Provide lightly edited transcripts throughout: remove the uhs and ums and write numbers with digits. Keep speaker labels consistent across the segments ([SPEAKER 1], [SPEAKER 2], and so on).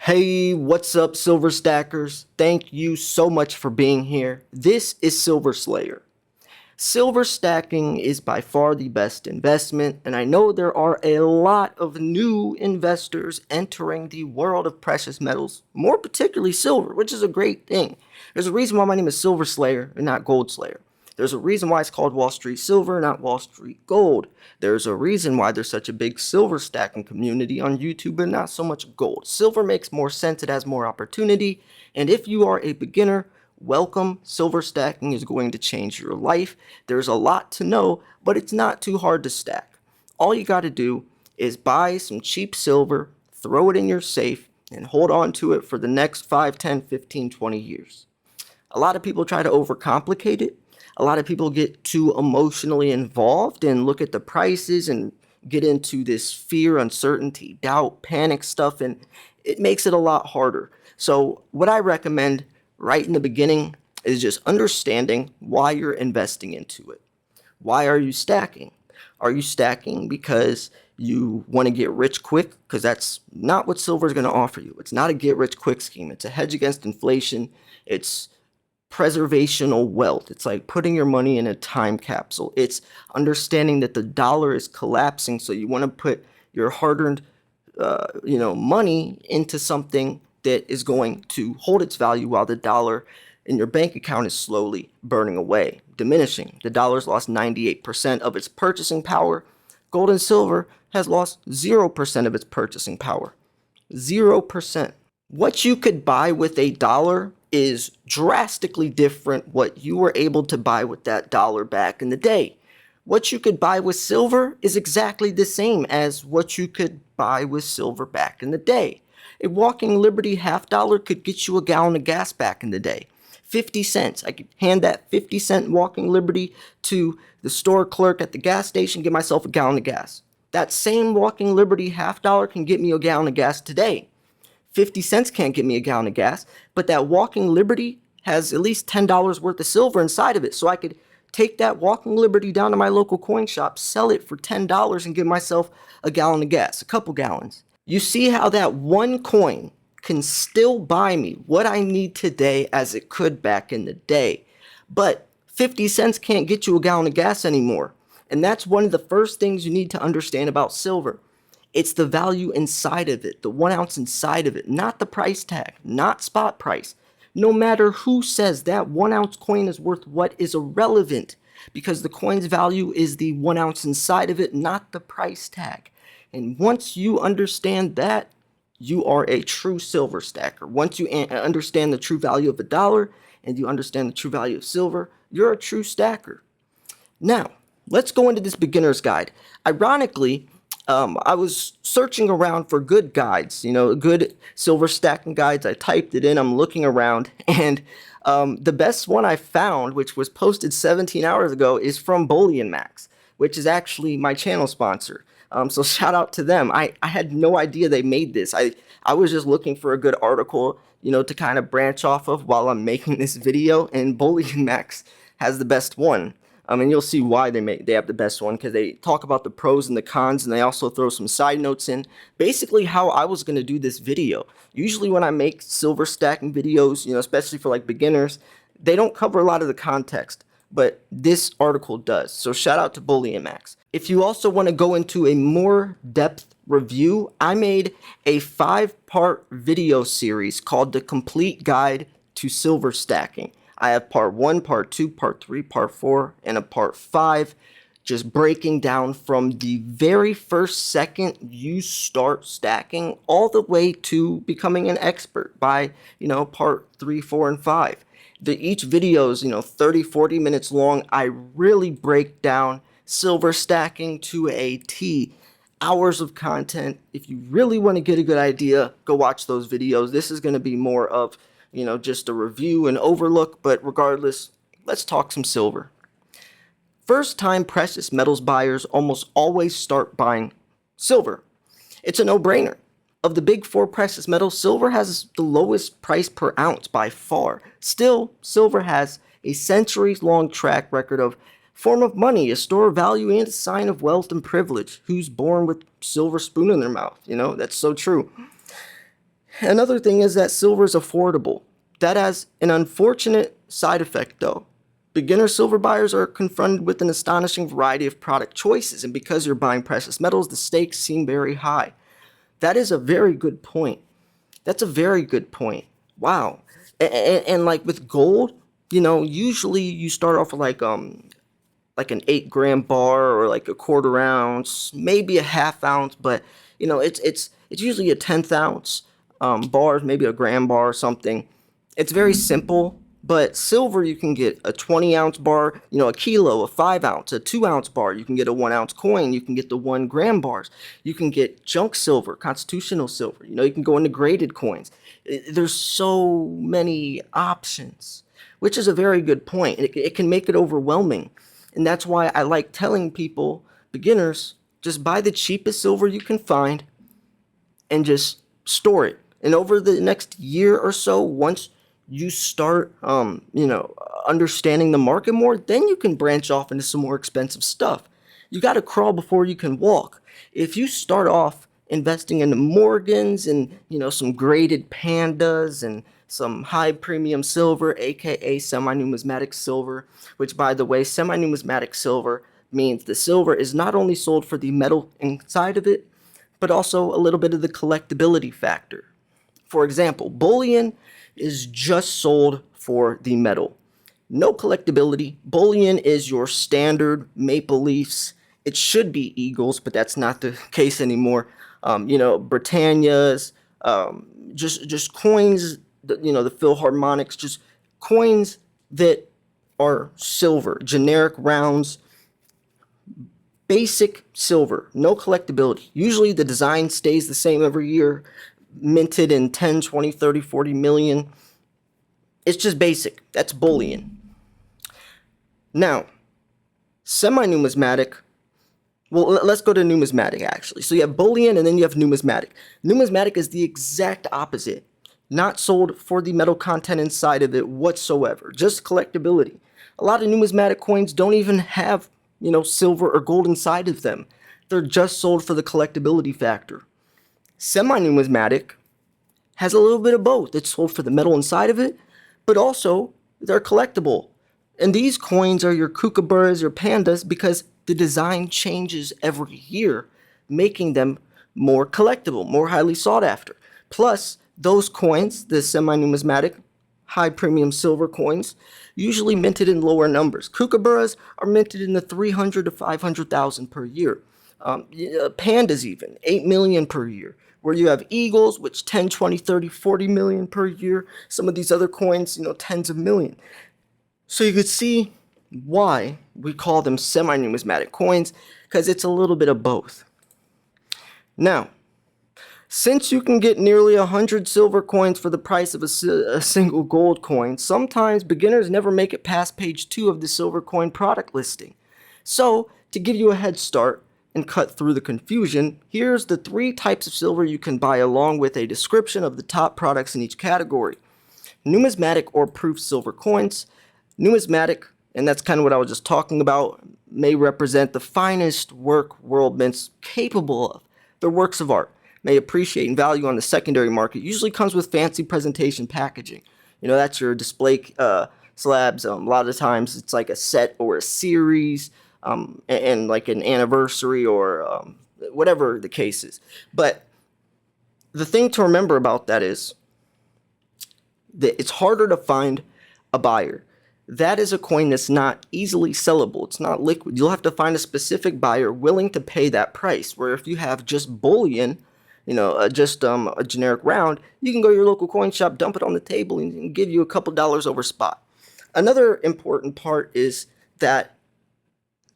[SPEAKER 1] Hey, what's up, Silver Stackers? Thank you so much for being here. This is Silver Slayer. Silver stacking is by far the best investment, and I know there are a lot of new investors entering the world of precious metals, more particularly silver, which is a great thing. There's a reason why my name is Silver Slayer and not Gold Slayer. There's a reason why it's called Wall Street Silver, not Wall Street Gold. There's a reason why there's such a big silver stacking community on YouTube and not so much gold. Silver makes more sense, it has more opportunity, and if you are a beginner, welcome. Silver stacking is going to change your life. There's a lot to know, but it's not too hard to stack. All you got to do is buy some cheap silver, throw it in your safe, and hold on to it for the next 5, 10, 15, 20 years. A lot of people try to overcomplicate it. A lot of people get too emotionally involved and look at the prices and get into this fear, uncertainty, doubt, panic stuff, and it makes it a lot harder. So what I recommend right in the beginning is just understanding why you're investing into it. Why are you stacking? Are you stacking because you want to get rich quick? Because that's not what silver is going to offer you. It's not a get rich quick scheme. It's a hedge against inflation. It's preservational wealth. It's like putting your money in a time capsule. It's understanding that the dollar is collapsing, so you want to put your hard-earned money into something that is going to hold its value while the dollar in your bank account is slowly burning away, diminishing. The dollar's lost 98% of its purchasing power. Gold and silver has lost 0% of its purchasing power. 0%. What you could buy with a dollar is drastically different what you were able to buy with that dollar back in the day. What you could buy with silver is exactly the same as what you could buy with silver back in the day. A walking Liberty $half could get you a gallon of gas back in the day. 50 cents. I could hand that 50-cent walking Liberty to the store clerk at the gas station, get myself a gallon of gas. That same walking Liberty $half can get me a gallon of gas today. 50 cents can't get me a gallon of gas, but that walking Liberty has at least $10 worth of silver inside of it. So I could take that walking Liberty down to my local coin shop, sell it for $10 and give myself a gallon of gas, a couple gallons. You see how that one coin can still buy me what I need today as it could back in the day. But 50 cents can't get you a gallon of gas anymore. And that's one of the first things you need to understand about silver. It's the value inside of it, the 1 ounce inside of it, not the price tag, not spot price. No matter who says that 1 ounce coin is worth what is irrelevant, because the coin's value is the 1 ounce inside of it, not the price tag. And once you understand that, you are a true silver stacker. Once you understand the true value of a dollar and you understand the true value of silver, you're a true stacker. Now, let's go into this beginner's guide. Ironically, I was searching around for good guides, good silver stacking guides. I typed it in, I'm looking around, and the best one I found, which was posted 17 hours ago, is from Bullion, which is actually my channel sponsor. So shout out to them. I had no idea they made this. I was just looking for a good article, to kind of branch off of while I'm making this video, and Bullion has the best one. And you'll see why they have the best one, because they talk about the pros and the cons, and they also throw some side notes in. Basically how I was going to do this video. Usually when I make silver stacking videos, especially for like beginners, they don't cover a lot of the context, but this article does. So shout out to Bullion. If you also want to go into a more depth review, I made a 5-part video series called The Complete Guide to Silver Stacking. I have part 1, part 2, part 3, part 4, and a part 5, just breaking down from the very first second you start stacking all the way to becoming an expert by, part 3, 4, and 5. Each video is, 30, 40 minutes long. I really break down silver stacking to a T. Hours of content. If you really want to get a good idea, go watch those videos. This is going to be more of just a review and overlook, but regardless, let's talk some silver. First-time precious metals buyers almost always start buying silver. It's a no-brainer. Of the big 4 precious metals, silver has the lowest price per ounce by far. Still, silver has a centuries-long track record of form of money, a store of value, and a sign of wealth and privilege. Who's born with silver spoon in their mouth? That's so true. Another thing is that silver is affordable. That has an unfortunate side effect though. Beginner silver buyers are confronted with an astonishing variety of product choices, and because you're buying precious metals, the stakes seem very high. That is a very good point. That's a very good point. Wow. And like with gold, usually you start off with like an 8 gram bar or like a quarter ounce, maybe a half ounce, but it's usually a 10th ounce bar, maybe a gram bar or something. It's very simple. But silver, you can get a 20-ounce bar, a kilo, a 5 ounce, a 2 ounce bar. You can get a 1 ounce coin. You can get the 1 gram bars. You can get junk silver, constitutional silver. You can go into graded coins. There's so many options, which is a very good point. It can make it overwhelming. And that's why I like telling people, beginners, just buy the cheapest silver you can find and just store it. And over the next year or so, once you start, understanding the market more, then you can branch off into some more expensive stuff. You got to crawl before you can walk. If you start off investing in the Morgans and, some graded pandas and some high premium silver, aka semi-numismatic silver, which by the way, semi-numismatic silver means the silver is not only sold for the metal inside of it, but also a little bit of the collectability factor. For example, bullion is just sold for the metal. No collectability. Bullion is your standard Maple Leafs. It should be Eagles, but that's not the case anymore. Britannias, just coins, the Philharmonics, just coins that are silver, generic rounds, basic silver, no collectability. Usually the design stays the same every year, minted in 10, 20, 30, 40 million. It's just basic. That's bullion. Now, semi-numismatic. Well, let's go to numismatic actually. So you have bullion and then you have numismatic. Numismatic is the exact opposite. Not sold for the metal content inside of it whatsoever. Just collectability. A lot of numismatic coins don't even have, silver or gold inside of them. They're just sold for the collectability factor. Semi-numismatic has a little bit of both. It's sold for the metal inside of it, but also they're collectible. And these coins are your kookaburras, your pandas, because the design changes every year, making them more collectible, more highly sought after. Plus, those coins, the semi-numismatic, high premium silver coins, usually minted in lower numbers. Kookaburras are minted in the 300 to 500,000 per year. Pandas even, 8 million per year. Where you have eagles, which 10, 20, 30, 40 million per year. Some of these other coins, tens of million. So you could see why we call them semi-numismatic coins, because it's a little bit of both. Now, since you can get nearly 100 silver coins for the price of a single gold coin, sometimes beginners never make it past page 2 of the silver coin product listing. So, to give you a head start and cut through the confusion, here's the 3 types of silver you can buy along with a description of the top products in each category. Numismatic or proof silver coins. Numismatic, and that's kind of what I was just talking about, may represent the finest work world mints capable of. They're works of art, may appreciate in value on the secondary market, usually comes with fancy presentation packaging. That's your display slabs. A lot of times it's like a set or a series, and like an anniversary or whatever the case is. But the thing to remember about that is that it's harder to find a buyer. That is a coin that's not easily sellable. It's not liquid. You'll have to find a specific buyer willing to pay that price. Where if you have just bullion, just a generic round, you can go to your local coin shop, dump it on the table, and give you a couple dollars over spot. Another important part is that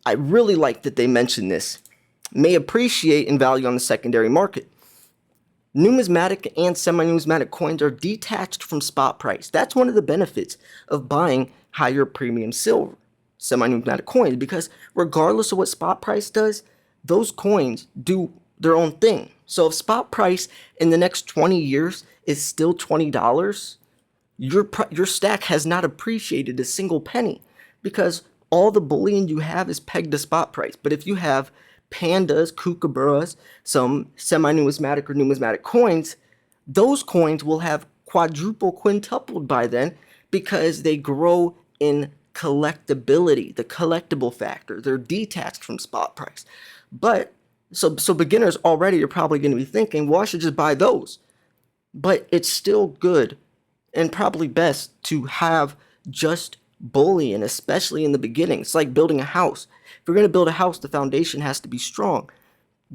[SPEAKER 1] I really like that they mention this, may appreciate in value on the secondary market. Numismatic and semi-numismatic coins are detached from spot price. That's one of the benefits of buying higher premium silver, semi-numismatic coins, because regardless of what spot price does, those coins do their own thing. So if spot price in the next 20 years is still $20, your stack has not appreciated a single penny, because all the bullion you have is pegged to spot price. But if you have pandas, kookaburras, some semi-numismatic or numismatic coins, those coins will have quadruple, quintupled by then because they grow in collectability, the collectible factor. They're detached from spot price. But so beginners already are probably going to be thinking, well, I should just buy those. But it's still good and probably best to have just bullion, especially in the beginning. It's like building a house. If you're going to build a house, the foundation has to be strong.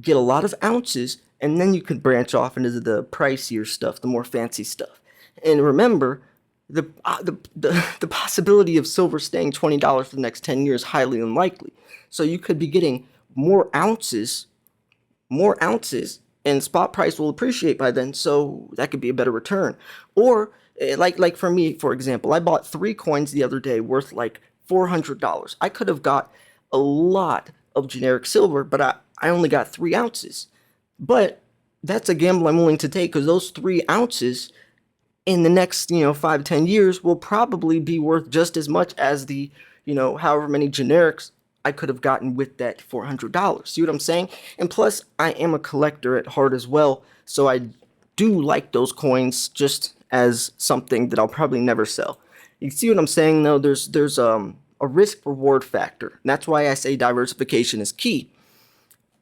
[SPEAKER 1] Get a lot of ounces, and then you can branch off into the pricier stuff, the more fancy stuff. And remember, the possibility of silver staying $20 for the next 10 years is highly unlikely. So you could be getting more ounces, and spot price will appreciate by then, so that could be a better return. Or like for me, for example, I bought 3 coins the other day worth like $400. I could have got a lot of generic silver, but I only got 3 ounces. But that's a gamble I'm willing to take, because those 3 ounces in the next 5-10 years will probably be worth just as much as the however many generics I could have gotten with that $400. See what I'm saying? And plus, I am a collector at heart as well, so I do like those coins just as something that I'll probably never sell. You see what I'm saying? Though there's a risk reward factor. And that's why I say diversification is key.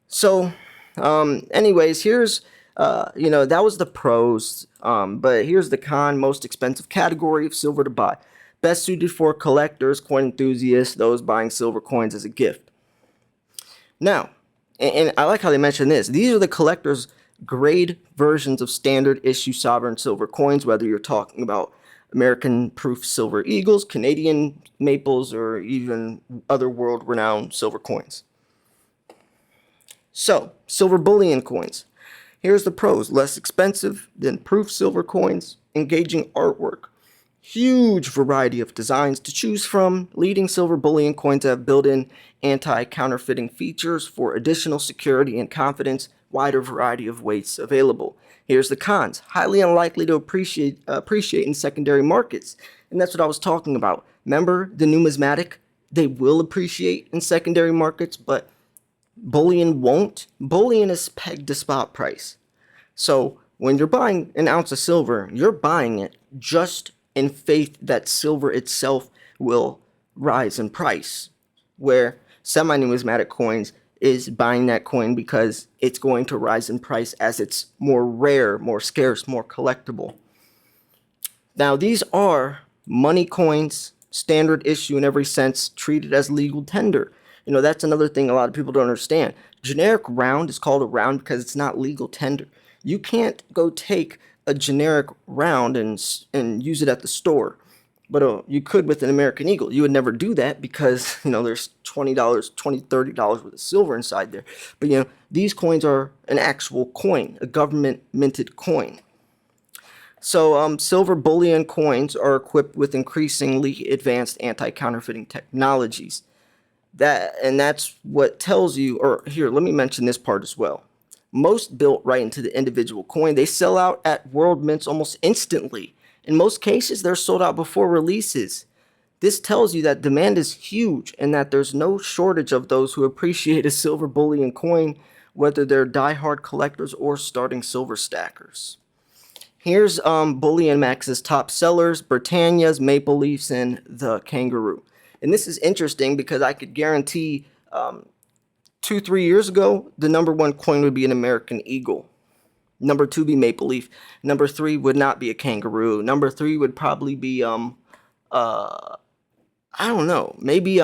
[SPEAKER 1] So, anyways, here's that was the pros. But here's the con: most expensive category of silver to buy. Best suited for collectors, coin enthusiasts, those buying silver coins as a gift. Now, and I like how they mention this. These are the collector's grade versions of standard issue sovereign silver coins, whether you're talking about American proof silver eagles, Canadian maples, or even other world-renowned silver coins. So, silver bullion coins. Here's the pros: less expensive than proof silver coins, engaging artwork, huge variety of designs to choose from. Leading silver bullion coins have built-in anti-counterfeiting features for additional security and confidence, wider variety of weights available. Here's the cons: highly unlikely to appreciate in secondary markets. And that's what I was talking about. Remember the numismatic? They will appreciate in secondary markets, but bullion won't. Bullion is pegged to spot price. So when you're buying an ounce of silver, you're buying it just in faith that silver itself will rise in price, where semi-numismatic coins is buying that coin because it's going to rise in price as it's more rare, more scarce, more collectible. Now, these are money coins, standard issue in every sense, treated as legal tender. That's another thing a lot of people don't understand. Generic round is called a round because it's not legal tender. You can't go take a generic round and use it at the store, but you could with an American Eagle. You would never do that because there's $20, $30 worth of silver inside there. But these coins are an actual coin, a government minted coin. So silver bullion coins are equipped with increasingly advanced anti-counterfeiting technologies. That's what tells you. Or here, let me mention this part as well. Most built right into the individual coin. They sell out at world mints almost instantly. In most cases, they're sold out before releases. This tells you that demand is huge and that there's no shortage of those who appreciate a silver bullion coin, whether they're die-hard collectors or starting silver stackers. Here's Bullion Max's top sellers: Britannia's, Maple Leafs, and the Kangaroo. And this is interesting because I could guarantee 2-3 years ago, the number 1 coin would be an American Eagle. Number 2 be Maple Leaf. Number 3 would not be a Kangaroo. Number 3 would probably be I don't know, maybe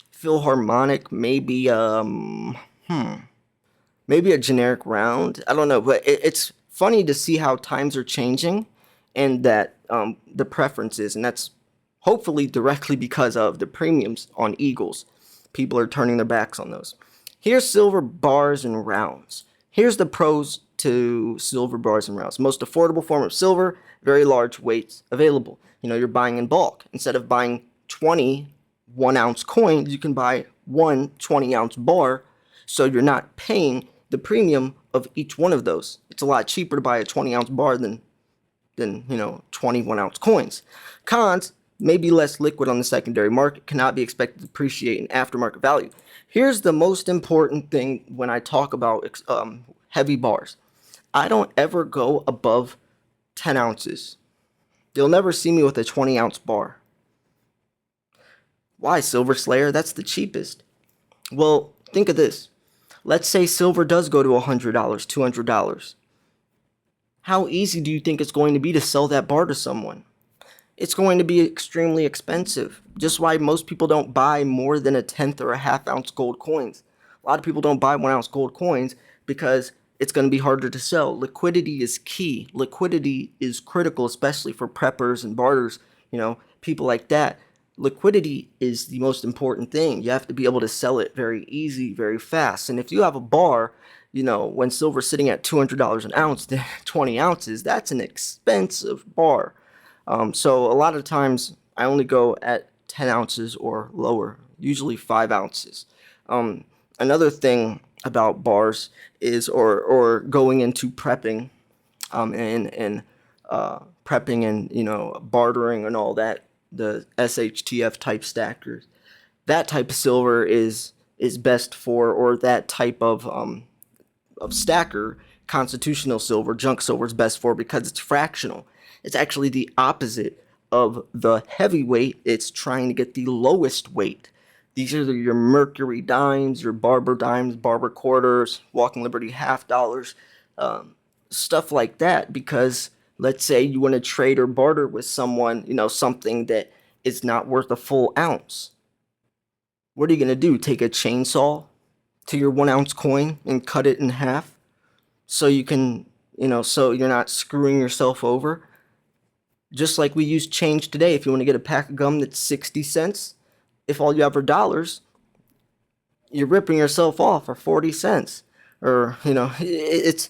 [SPEAKER 1] Philharmonic, maybe maybe a generic round. I don't know, but it's funny to see how times are changing and that the preferences, and that's hopefully directly because of the premiums on Eagles. People are turning their backs on those. Here's silver bars and rounds. Here's the pros to silver bars and rounds. Most affordable form of silver, very large weights available. You're buying in bulk. Instead of buying 20 1-ounce coins, you can buy one 20-ounce bar, so you're not paying the premium of each one of those. It's a lot cheaper to buy a 20-ounce bar than 21-ounce coins. Cons: may be less liquid on the secondary market, cannot be expected to appreciate in aftermarket value. Here's the most important thing when I talk about heavy bars. I don't ever go above 10 ounces. You'll never see me with a 20-ounce bar. Why, Silver Slayer? That's the cheapest. Well, think of this. Let's say silver does go to $100, $200. How easy do you think it's going to be to sell that bar to someone? It's going to be extremely expensive. Just why most people don't buy more than a tenth or a half ounce gold coins. A lot of people don't buy 1 ounce gold coins because it's going to be harder to sell. Liquidity is key. Liquidity is critical, especially for preppers and barters, people like that. Liquidity is the most important thing. You have to be able to sell it very easy, very fast. And if you have a bar, when silver's sitting at $200 an ounce, then 20 ounces, that's an expensive bar. So a lot of times I only go at 10 ounces or lower, usually 5 ounces. Another thing about bars is, or going into prepping, and prepping and, bartering and all that, the SHTF type stackers, that type of silver is best for, or that type of stacker, constitutional silver, junk silver is best for because it's fractional. It's actually the opposite of the heavyweight. It's trying to get the lowest weight. These are your Mercury dimes, your Barber dimes, Barber quarters, Walking Liberty half dollars, stuff like that. Because let's say you want to trade or barter with someone, something that is not worth a full ounce. What are you going to do? Take a chainsaw to your 1 ounce coin and cut it in half so you can, so you're not screwing yourself over? Just like we use change today. If you want to get a pack of gum that's 60 cents, if all you have are dollars, you're ripping yourself off for 40 cents. Or, it's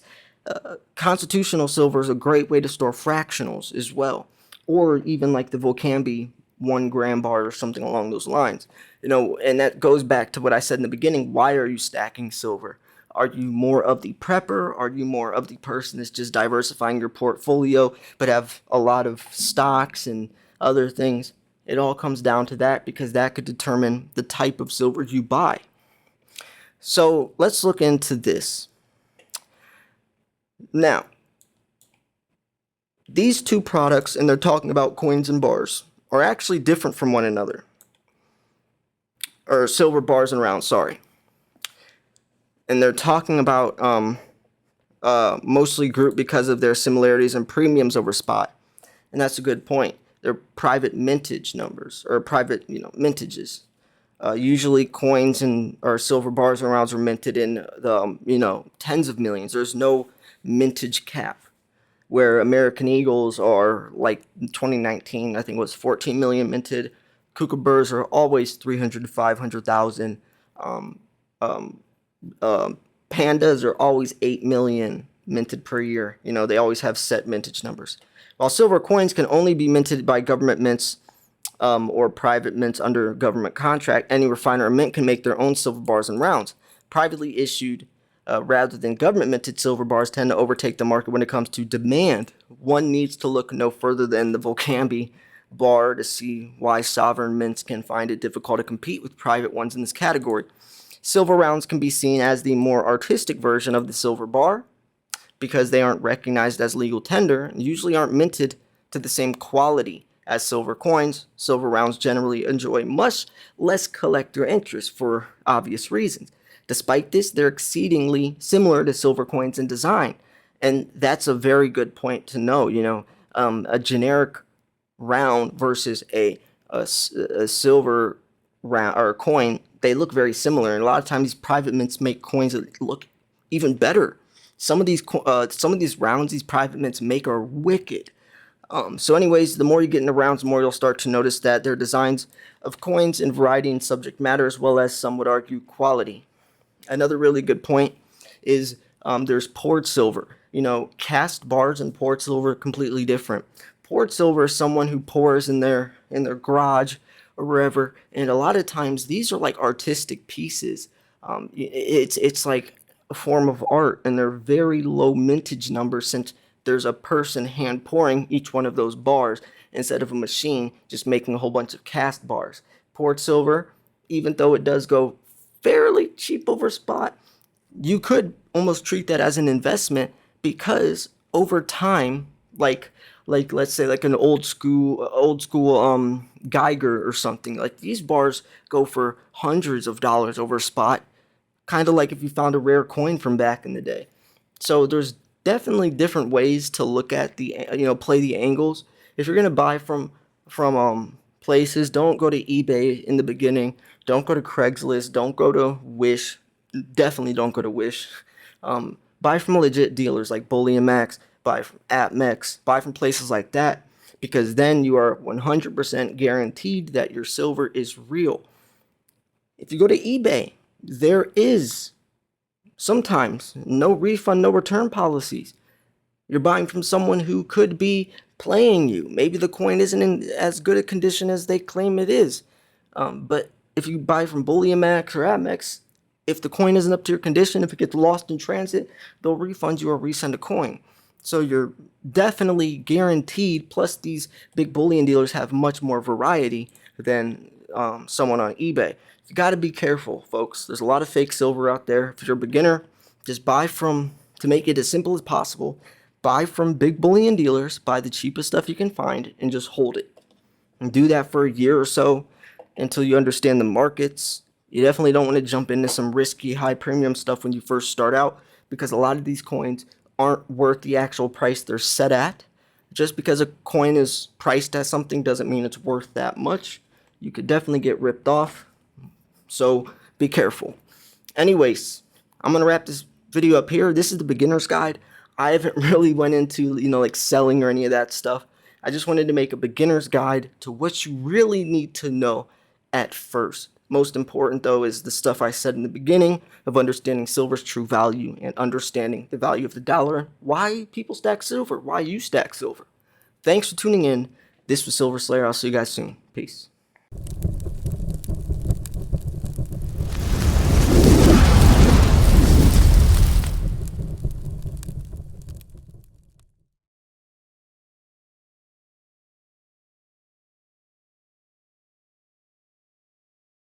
[SPEAKER 1] constitutional silver is a great way to store fractionals as well. Or even like the Volcambi 1 gram bar or something along those lines. And that goes back to what I said in the beginning. Why are you stacking silver? Are you more of the prepper? Are you more of the person that's just diversifying your portfolio but have a lot of stocks and other things? It all comes down to that, because that could determine the type of silver you buy. So let's look into this. Now, these two products, and they're talking about coins and bars, are actually different from one another. Or silver bars and rounds, sorry. And they're talking about mostly grouped because of their similarities and premiums over spot. And that's a good point. They're private mintage numbers, or private, mintages. Usually coins or silver bars and rounds are minted in the, tens of millions. There's no mintage cap, where American Eagles are, like 2019, I think it was 14 million minted. Kookaburras are always 300 to 500,000. Pandas are always 8 million minted per year. They always have set mintage numbers. While silver coins can only be minted by government mints or private mints under government contract, any refiner or mint can make their own silver bars and rounds. Privately issued rather than government minted silver bars tend to overtake the market when it comes to demand. One needs to look no further than the Volcambi bar to see why sovereign mints can find it difficult to compete with private ones in this category. Silver rounds can be seen as the more artistic version of the silver bar, because they aren't recognized as legal tender and usually aren't minted to the same quality as silver coins. Silver rounds generally enjoy much less collector interest for obvious reasons. Despite this, they're exceedingly similar to silver coins in design. And that's a very good point to know. A generic round versus a silver round or coin, they look very similar. And a lot of times these private mints make coins that look even better. Some of these rounds these private mints make are wicked. So anyways, the more you get into rounds, the more you'll start to notice that their designs of coins in variety and subject matter, as well as, some would argue, quality. Another really good point is there's poured silver. Cast bars and poured silver are completely different. Poured silver is someone who pours in their garage or wherever, and a lot of times these are like artistic pieces. It's like a form of art, and they're very low mintage numbers, since there's a person hand pouring each one of those bars instead of a machine just making a whole bunch of cast bars. Poured silver, even though it does go fairly cheap over spot, you could almost treat that as an investment, because over time, like let's say like an old school Geiger or something, like these bars go for hundreds of dollars over a spot, kind of like if you found a rare coin from back in the day. So there's definitely different ways to look at play the angles. If you're gonna buy from places, don't go to eBay in the beginning. Don't go to Craigslist. Don't go to Wish. Definitely don't go to Wish. Buy from legit dealers like Bullion Max. Buy from AppMex. Buy from places like that, because then you are 100% guaranteed that your silver is real. If you go to eBay, there is sometimes no refund, no return policies. You're buying from someone who could be playing you. Maybe the coin isn't in as good a condition as they claim it is. But if you buy from Bullion Max or Amex, if the coin isn't up to your condition, if it gets lost in transit, they'll refund you or resend a coin. So you're definitely guaranteed. Plus, these big bullion dealers have much more variety than someone on eBay. You got to be careful, folks. There's a lot of fake silver out there. If you're a beginner, just to make it as simple as possible, buy from big bullion dealers, buy the cheapest stuff you can find, and just hold it. And do that for a year or so until you understand the markets. You definitely don't want to jump into some risky high premium stuff when you first start out, because a lot of these coins aren't worth the actual price they're set at. Just because a coin is priced at something doesn't mean it's worth that much. You could definitely get ripped off. So be careful. Anyways, I'm going to wrap this video up here. This is the beginner's guide. I haven't really went into, like selling or any of that stuff. I just wanted to make a beginner's guide to what you really need to know at first. Most important, though, is the stuff I said in the beginning of understanding silver's true value and understanding the value of the dollar, why people stack silver, why you stack silver. Thanks for tuning in. This was Silver Slayer. I'll see you guys soon. Peace.